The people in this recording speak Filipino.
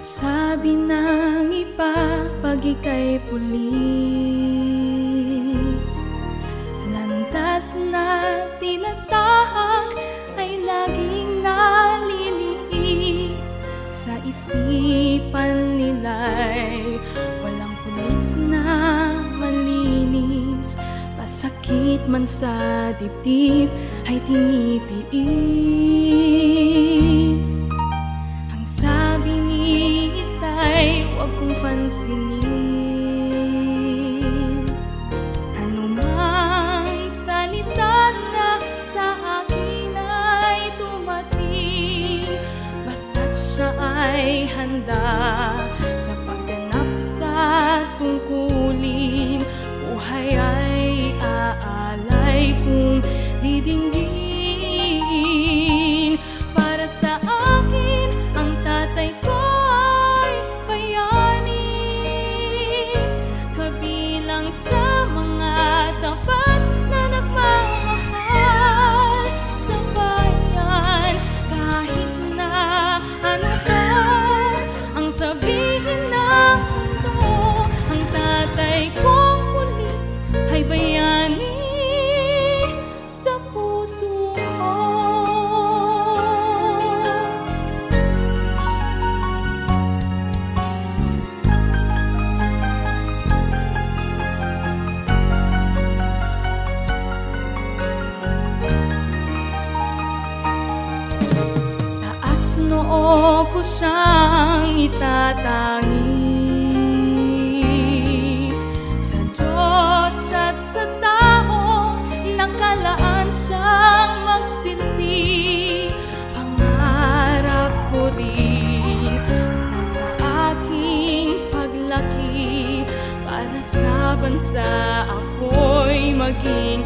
Sabi ng iba, pag ika'y pulis, landas na tinatahak ay laging naliliis. Sa isipan nila'y walang pulis na malinis. Masakit man sa dibdib ay tinitiis. Ang sabi ni Itay, huwag kong pansinin anumang salita na sa akin ay dumating, basta't siya ay handa sa pagganap sa tungkulin. Buhay ay aalay kung didinggin. Para sa akin, ang tatay ko ay bayani, kabilang sa mga tapat na nagmamahal sa bayan. Kahit na ano pa ang sabihin ng mundo, ang tatay kong pulis ay bayani sa puso ko. Taas noo ko siyang itatangi, sa Diyos at sa tao nakalaan siyang magsilbi. Pangarap ko rin na sa aking paglaki, para sa bansa ako'y maging